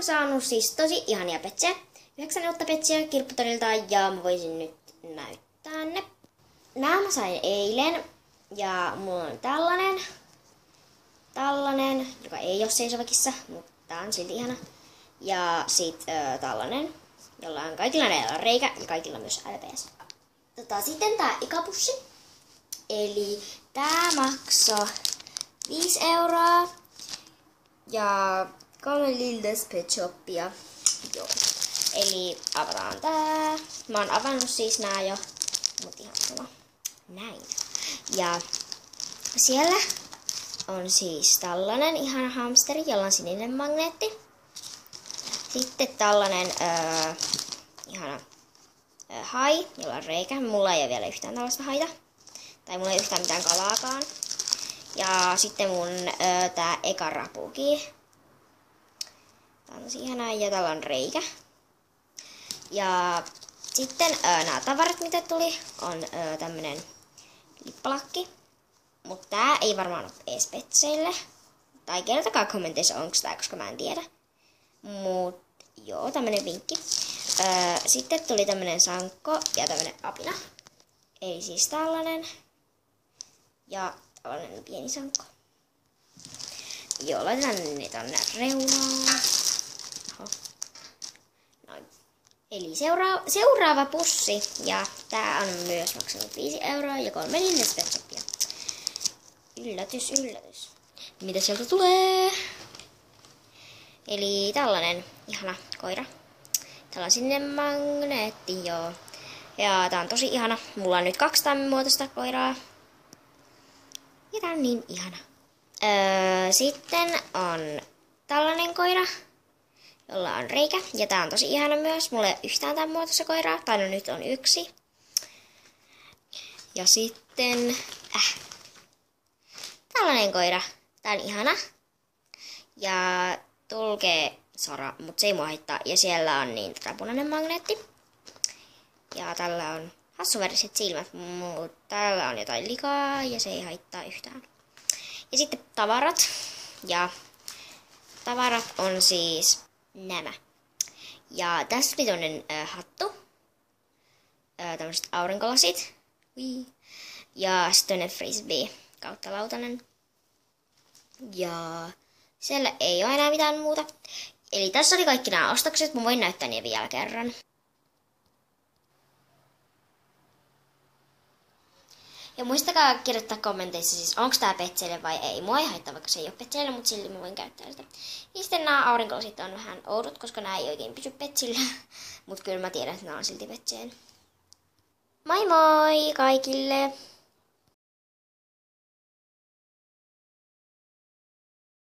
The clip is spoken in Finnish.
oon saanut siis tosi ihania petsejä. 9 uutta petsiä Kirpputorilta ja mä voisin nyt näyttää ne. Nämä mä sain eilen ja mulla on tällainen, joka ei ole seisovakissa, mutta tää on silti ihana. Ja sit tällainen, jolla on kaikilla näillä on reikä ja kaikilla myös LPS. Sitten tää ikapussi. Eli tää maksoi 5 €. Ja 3 Lildes Pet Shopia. Joo. Eli avataan tää. Mä oon avannut siis nää jo. Mut ihan sama. Näin. Ja siellä on siis tällainen ihana hamsteri, jolla on sininen magneetti. Sitten tällainen ihana hai, jolla on reikä. Mulla ei ole vielä yhtään tällaista haita. Tai mulla ei ole yhtään mitään kalaakaan. Ja sitten mun tää eka rapuki. Tää on tosi ihanaa ja täällä on reikä. Ja sitten nämä tavarat mitä tuli on tämmönen lippalakki. Mutta tää ei varmaan ole ees petseille. Tai kertokaa kommenteissa onks tää, koska mä en tiedä. Mut joo, tämmönen vinkki. Sitten tuli tämmönen sankko ja tämmönen apina. Eli siis tällainen. Ja tällainen pieni sankko. Joo, laitetaan ne tonne reunaan. Noin. Eli seuraava pussi. Ja tää on myös maksanut 5 € ja 3 Lildes-petsoppia. Yllätys, yllätys. Mitä sieltä tulee? Eli tällainen ihana koira. Täällä on sinne magneetti, joo. Ja tää on tosi ihana. Mulla on nyt 2 tammimuotoista koiraa. Ja tää on niin ihana. Sitten on tällainen koira, jolla on reikä. Ja tää on tosi ihana myös. Mulla ei ole yhtään tämän muotoista koiraa. Tai no nyt on 1. Ja sitten tällainen koira. Tää on ihana. Ja tulkee sora, mutta se ei mua haittaa. Ja siellä on niin punainen magneetti. Ja tällä on hassuväriset silmät, mutta täällä on jotain likaa ja se ei haittaa yhtään. Ja sitten tavarat. Ja tavarat on siis nämä. Ja tässä oli toinen hattu. Tämmöiset aurinkolasit. Ja sitten toinen frisbee kautta lautanen. Ja siellä ei ole enää mitään muuta. Eli tässä oli kaikki nämä ostokset. Mä voin näyttää ne vielä kerran. Ja muistakaa kirjoittaa kommenteissa siis, onko tää petseille vai ei. Mua ei haittaa, vaikka se ei ole petseille, mutta silti mä voin käyttää sitä. Ja sitten nämä aurinkolasit on vähän oudot, koska nämä ei oikein pysy petsillä. Mutta kyllä mä tiedän, että nämä on silti petseillä. Moi moi kaikille!